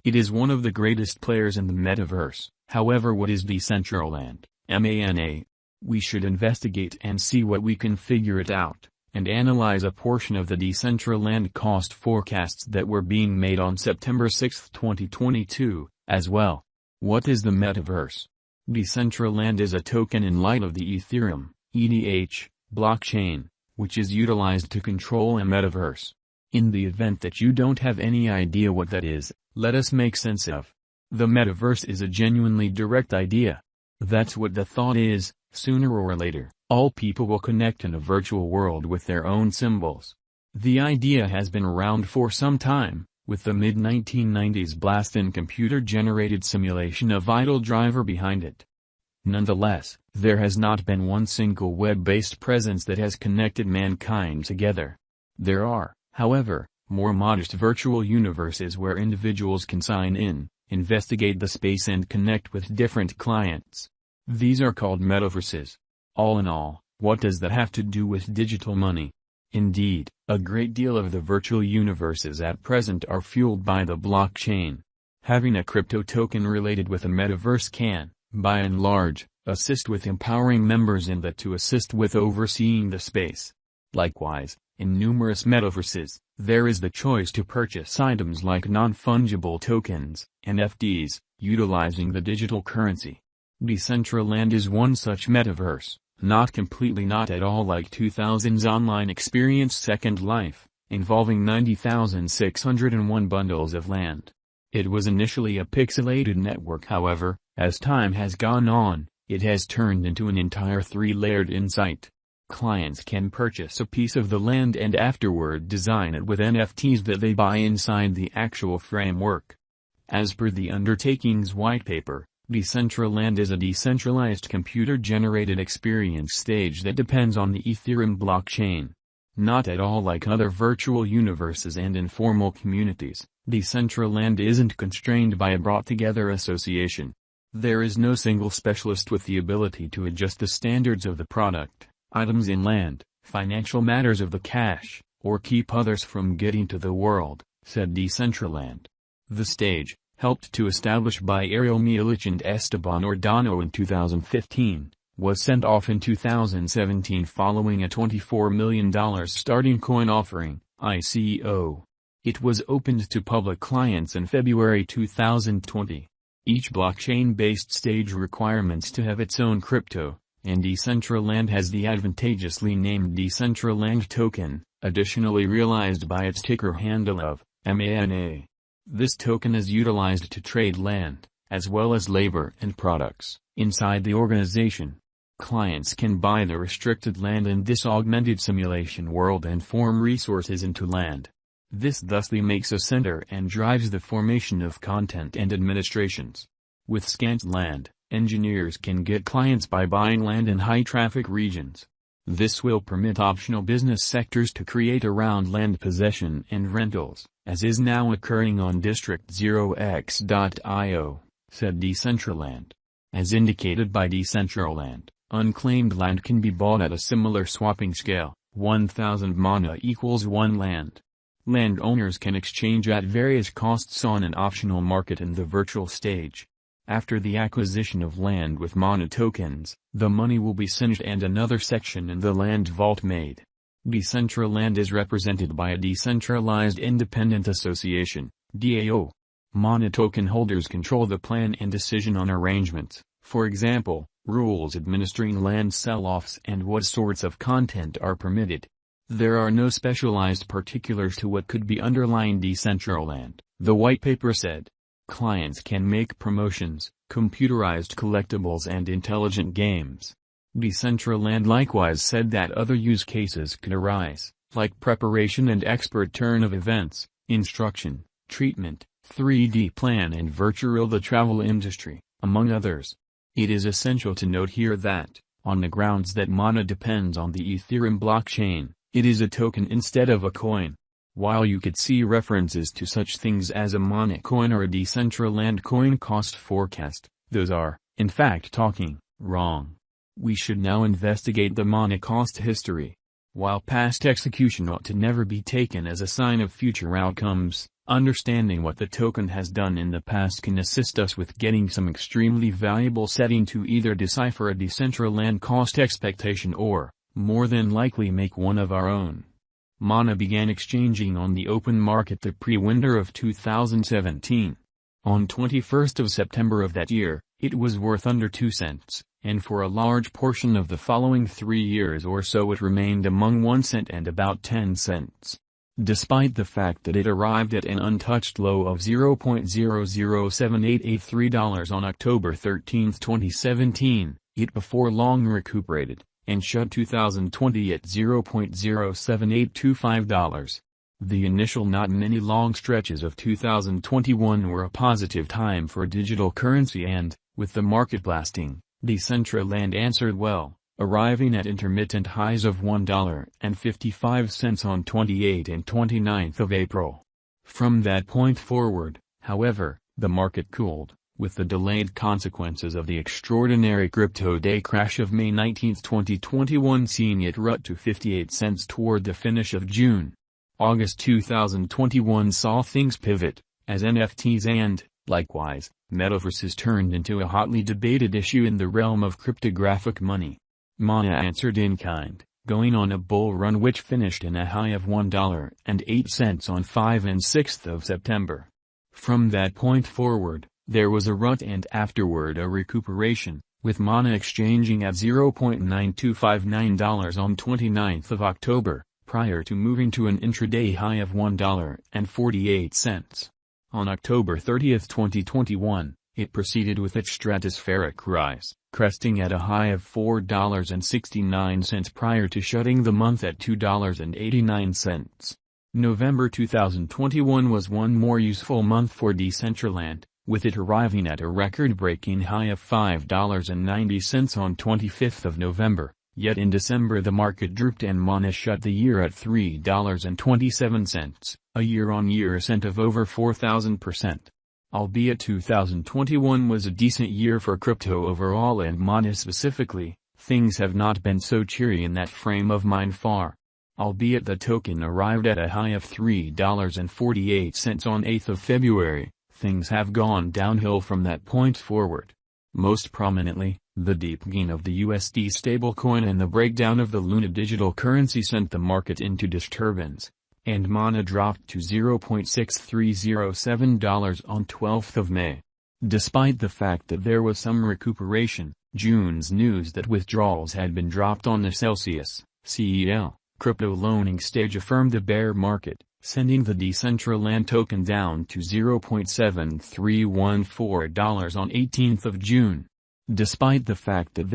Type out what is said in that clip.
It is one of the greatest players in the metaverse. However, what is Decentraland, MANA? We should investigate and see what we can figure it out, and analyze a portion of the Decentraland cost forecasts that were being made on September 6, 2022, as well. What is the metaverse? Decentraland is a token in light of the Ethereum, ETH, blockchain, which is utilized to control a metaverse. In the event that you don't have any idea what that is, let us make sense of. The metaverse is a genuinely direct idea. That's what the thought is: sooner or later, all people will connect in a virtual world with their own symbols. The idea has been around for some time, with the mid-1990s blast in computer-generated simulation of idle driver behind it. Nonetheless, there has not been one single web-based presence that has connected mankind together. There are, however, more modest virtual universes where individuals can sign in, investigate the space and connect with different clients. These are called metaverses. All in all, what does that have to do with digital money? Indeed, a great deal of the virtual universes at present are fueled by the blockchain. Having a crypto token related with a metaverse can, by and large, assist with empowering members in that to assist with overseeing the space. Likewise, in numerous metaverses, there is the choice to purchase items like non-fungible tokens, NFTs, utilizing the digital currency. Decentraland is one such metaverse, not completely not at all like 2000's online experience Second Life, involving 90,601 bundles of land. It was initially a pixelated network. However, as time has gone on, it has turned into an entire three-layered insight. Clients can purchase a piece of the land and afterward design it with NFTs that they buy inside the actual framework. As per the undertaking's white paper, Decentraland is a decentralized computer-generated experience stage that depends on the Ethereum blockchain. Not at all like other virtual universes and informal communities, Decentraland isn't constrained by a brought-together association. There is no single specialist with the ability to adjust the standards of the product, items in land, financial matters of the cash, or keep others from getting to the world, said Decentraland. The stage, helped to establish by Ariel Mielich and Esteban Ordano in 2015, was sent off in 2017 following a $24 million starting coin offering, ICO. It was opened to public clients in February 2020. Each blockchain-based stage requirements to have its own crypto, and Decentraland has the advantageously named Decentraland token, additionally realized by its ticker handle of MANA. This token is utilized to trade land, as well as labor and products, inside the organization. Clients can buy the restricted land in this augmented simulation world and form resources into land. This thusly makes a center and drives the formation of content and administrations. With scant land, engineers can get clients by buying land in high-traffic regions. This will permit optional business sectors to create around land possession and rentals, as is now occurring on District 0x.io, said Decentraland. As indicated by Decentraland, unclaimed land can be bought at a similar swapping scale, 1,000 mana equals 1 land. Landowners can exchange at various costs on an optional market in the virtual stage. After the acquisition of land with mana tokens, the money will be singed and another section in the land vault made. Decentraland is represented by a decentralized independent association, DAO. Mana token holders control the plan and decision on arrangements, for example, rules administering land sell-offs and what sorts of content are permitted. There are no specialized particulars to what could be underlying Decentraland, the white paper said. Clients can make promotions, computerized collectibles and intelligent games. Decentraland likewise said that other use cases could arise, like preparation and expert turn of events, instruction, treatment, 3D plan and virtual the travel industry, among others. It is essential to note here that, on the grounds that mana depends on the Ethereum blockchain, it is a token instead of a coin. While you could see references to such things as a mana coin or a Decentraland coin cost forecast, those are, in fact, wrong. We should now investigate the mana cost history. While past execution ought to never be taken as a sign of future outcomes, understanding what the token has done in the past can assist us with getting some extremely valuable setting to either decipher a Decentraland cost expectation or, more than likely, make one of our own. Mana began exchanging on the open market the pre-winter of 2017. On 21st of September of that year, it was worth under 2 cents, and for a large portion of the following 3 years or so it remained among 1 cent and about 10 cents. Despite the fact that it arrived at an untouched low of $0.007883 on October 13, 2017, it before long recuperated, and shut 2020 at $0.07825. The initial not many long stretches of 2021 were a positive time for digital currency and, with the market blasting, Decentraland answered well, arriving at intermittent highs of $1.55 on 28 and 29 of April. From that point forward, however, the market cooled, with the delayed consequences of the extraordinary crypto day crash of May 19, 2021 seeing it rut to 58 cents toward the finish of June. August 2021 saw things pivot, as NFTs and, likewise, metaverses turned into a hotly debated issue in the realm of cryptographic money. Mana answered in kind, going on a bull run which finished in a high of $1.08 on 5 and 6 of September. From that point forward, there was a rut and afterward a recuperation, with Mana exchanging at $0.9259 on 29 of October. Prior to moving to an intraday high of $1.48. On October 30, 2021, it proceeded with its stratospheric rise, cresting at a high of $4.69 prior to shutting the month at $2.89. November 2021 was one more useful month for Decentraland, with it arriving at a record-breaking high of $5.90 on 25 of November. Yet in December the market drooped and Mana shut the year at $3.27, a year-on-year ascent of over 4,000%. Albeit 2021 was a decent year for crypto overall and Mana specifically, things have not been so cheery in that frame of mind far. Albeit the token arrived at a high of $3.48 on 8 of February, things have gone downhill from that point forward. Most prominently, the deep gain of the USD stablecoin and the breakdown of the Luna digital currency sent the market into disturbance, and Mana dropped to $0.6307 on 12 of May. Despite the fact that there was some recuperation, June's news that withdrawals had been dropped on the Celsius (CEL) crypto loaning stage affirmed the bear market, sending the Decentraland token down to $0.7314 on 18 of June. Despite the fact that there